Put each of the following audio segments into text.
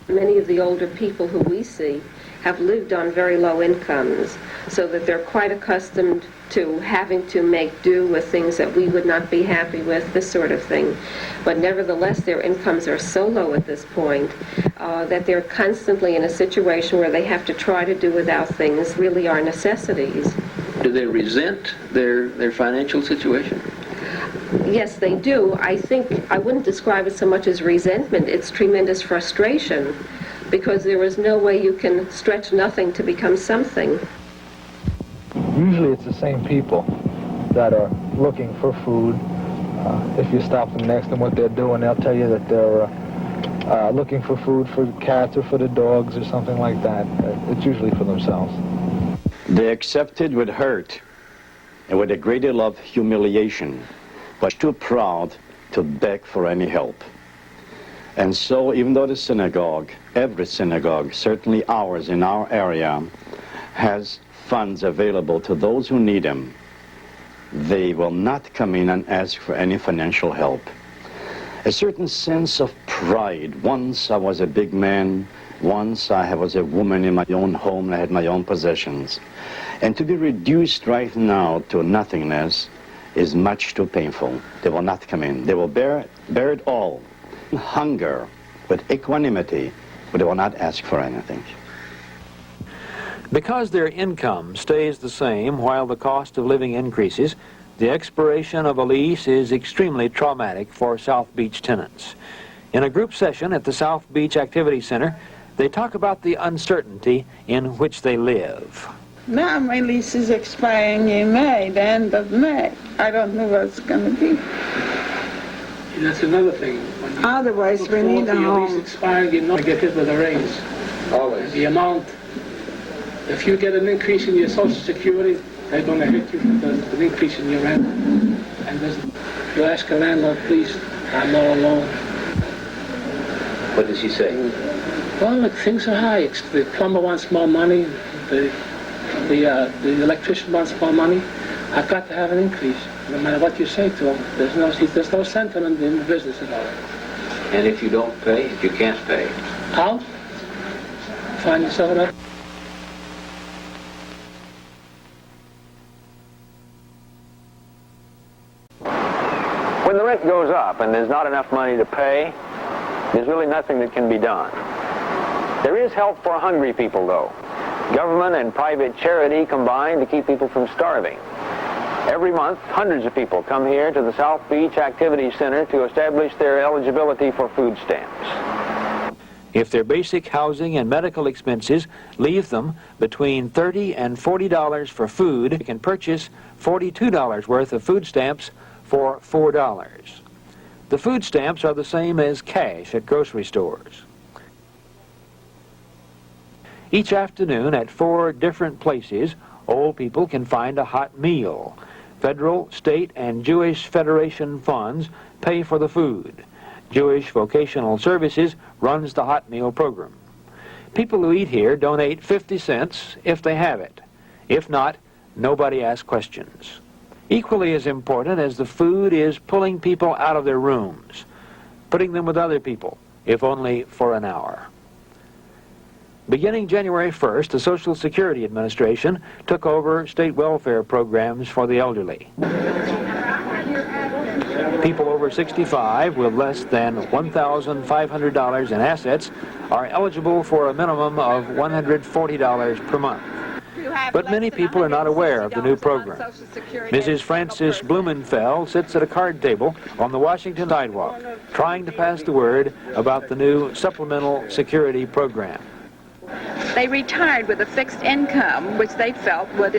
Many of the older people who we see have lived on very low incomes, so that they're quite accustomed to having to make do with things that we would not be happy with, this sort of thing. But nevertheless, their incomes are so low at this point that they're constantly in a situation where they have to try to do without things really are necessities. Do they resent their financial situation? Yes, they do. I think I wouldn't describe it so much as resentment. It's tremendous frustration, because there is no way you can stretch nothing to become something. Usually it's the same people that are looking for food. If you stop them and ask them what they're doing, they'll tell you that they're looking for food for the cats or for the dogs or something like that. It's usually for themselves. They accepted with hurt and with a great deal of humiliation, but too proud to beg for any help. And so, even though the synagogue, every synagogue, certainly ours in our area, has funds available to those who need them, they will not come in and ask for any financial help. A certain sense of pride. Once I was a big man, once I was a woman in my own home, and I had my own possessions. And to be reduced right now to nothingness is much too painful. They will not come in. They will bear it all. Hunger with equanimity, but they will not ask for anything. Because their income stays the same while the cost of living increases, the expiration of a lease is extremely traumatic for South Beach tenants. In a group session at the South Beach Activity Center, they talk about the uncertainty in which they live. Now my lease is expiring in May, the end of May. I don't know what it's going to be. That's another thing. Otherwise, we need a your home. lease expiring, you're not get hit with a raise. Always. The amount, if you get an increase in your Social Security, they're going to hit you with an increase in your rent. And if you ask a landlord, please, I'm all alone. What does he say? Well, look, things are high. The plumber wants more money. The electrician wants more money. I've got to have an increase, no matter what you say to him. There's no sentiment in the business at all. And if you don't pay, if you can't pay? Out. Find yourself another. When the rent goes up and there's not enough money to pay, there's really nothing that can be done. There is help for hungry people, though. Government and private charity combine to keep people from starving. Every month, hundreds of people come here to the South Beach Activity Center to establish their eligibility for food stamps. If their basic housing and medical expenses leave them between $30 and $40 for food, they can purchase $42 worth of food stamps for $4. The food stamps are the same as cash at grocery stores. Each afternoon at 4 different places, old people can find a hot meal. Federal, state, and Jewish Federation funds pay for the food. Jewish Vocational Services runs the hot meal program. People who eat here donate 50 cents if they have it. If not, nobody asks questions. Equally as important as the food is pulling people out of their rooms, putting them with other people, if only for an hour. Beginning January 1st, the Social Security Administration took over state welfare programs for the elderly. People over 65 with less than $1,500 in assets are eligible for a minimum of $140 per month. But many people are not aware of the new program. Mrs. Frances Blumenfeld sits at a card table on the Washington sidewalk, trying to pass the word about the new supplemental security program. They retired with a fixed income, which they felt would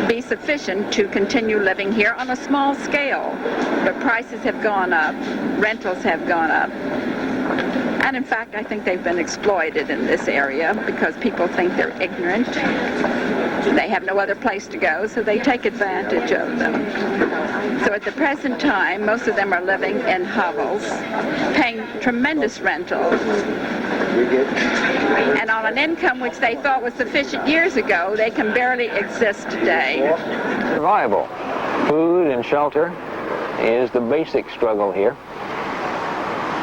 be sufficient to continue living here on a small scale. But prices have gone up, rentals have gone up. And in fact, I think they've been exploited in this area because people think they're ignorant. They have no other place to go, so they take advantage of them. So at the present time, most of them are living in hovels, paying tremendous rentals. And on an income which they thought was sufficient years ago, they can barely exist today. Survival. Food and shelter is the basic struggle here.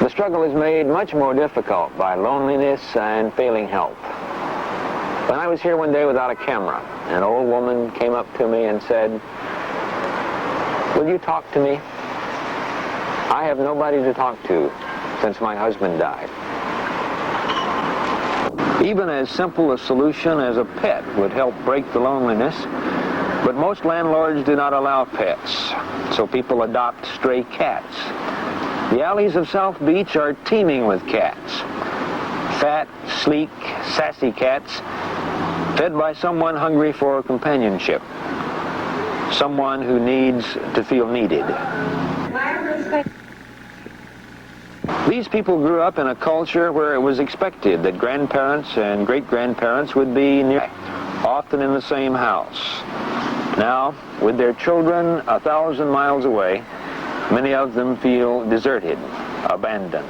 The struggle is made much more difficult by loneliness and failing health. When I was here one day without a camera, an old woman came up to me and said, "Will you talk to me? I have nobody to talk to since my husband died." Even as simple a solution as a pet would help break the loneliness, but most landlords do not allow pets, so people adopt stray cats. The alleys of South Beach are teeming with cats. Fat, sleek, sassy cats, fed by someone hungry for companionship, someone who needs to feel needed. These people grew up in a culture where it was expected that grandparents and great-grandparents would be near, often in the same house. Now, with their children 1,000 miles away, many of them feel deserted, abandoned.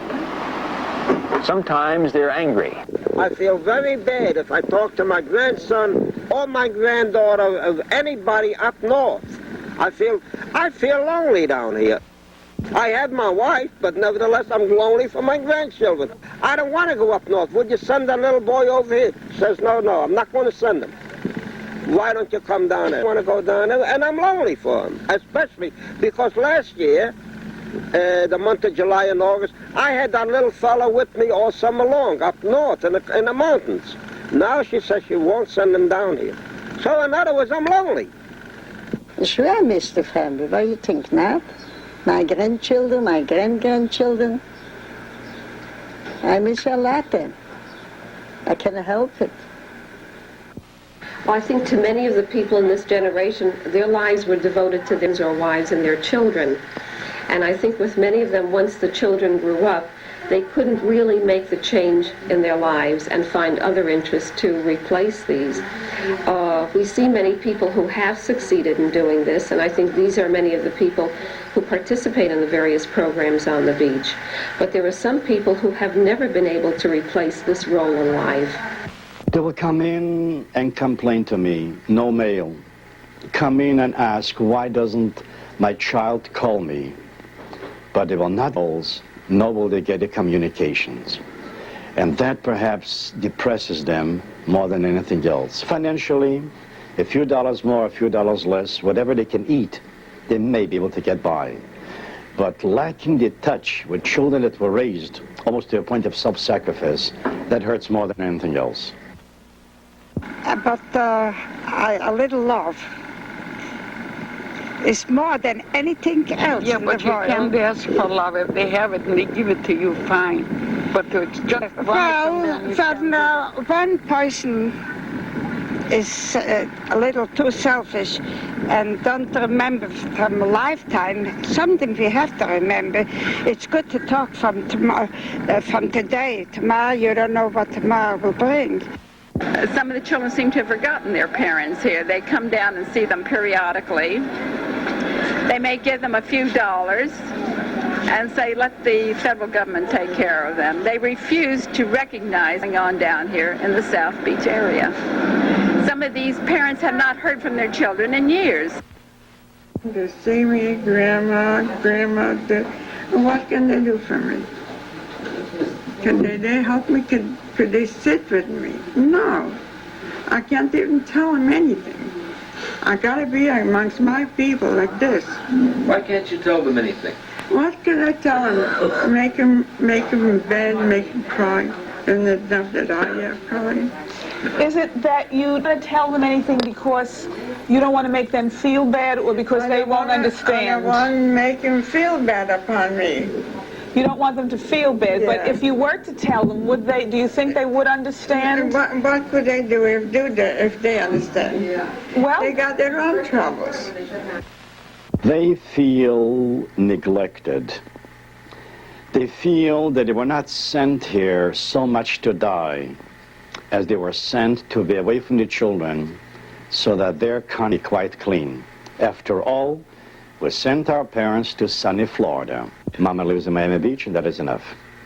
Sometimes they're angry. I feel very bad if I talk to my grandson or my granddaughter or anybody up north. I feel lonely down here. I have my wife, but nevertheless I'm lonely for my grandchildren. I don't want to go up north. Would you send that little boy over here? Says, no, I'm not going to send him. Why don't you come down there? I want to go down there, and I'm lonely for him, especially because last year, the month of July and August, I had that little fella with me all summer long up north in the mountains. Now she says she won't send him down here. So in other words, I'm lonely. Sure, I miss the family. What do you think now? My grandchildren, my grand-grandchildren. I miss a lot then. I can't help it. Well, I think to many of the people in this generation, their lives were devoted to their wives and their children. And I think with many of them, once the children grew up, they couldn't really make the change in their lives and find other interests to replace these. We see many people who have succeeded in doing this, and I think these are many of the people who participate in the various programs on the beach. But there are some people who have never been able to replace this role in life. They will come in and complain to me, no mail. Come in and ask, why doesn't my child call me? But they will not calls, nor will they get the communications. And that perhaps depresses them more than anything else. Financially, a few dollars more, a few dollars less, whatever they can eat, they may be able to get by. But lacking the touch with children that were raised almost to a point of self-sacrifice, that hurts more than anything else. But a little love is more than anything else. Yeah, but you can't ask for love. If they have it and they give it to you, fine. But to just one person is a little too selfish and don't remember from a lifetime something we have to remember. It's good to talk from tomorrow, from today. Tomorrow you don't know what tomorrow will bring. Some of the children seem to have forgotten their parents here. They come down and see them periodically. They may give them a few dollars and say, let the federal government take care of them. They refuse to recognize what's going on down here in the South Beach area. Some of these parents have not heard from their children in years. They see me, Grandma, what can they do for me? Can they help me? Could they sit with me? No. I can't even tell them anything. I gotta be amongst my people like this. Why can't you tell them anything? What can I tell them? Make them in bed, make them cry. Isn't it enough that I have crying? Is it that you don't tell them anything because you don't want to make them feel bad or because they won't understand? I don't want to make them feel bad upon me. You don't want them to feel bad, but if you were to tell them, would they? Do you think they would understand? What could they do if they understand? Well, they got their own troubles. They feel neglected. They feel that they were not sent here so much to die as they were sent to be away from the children so that their country quite clean. After all, we sent our parents to sunny Florida. Mama lives in Miami Beach, and that is enough.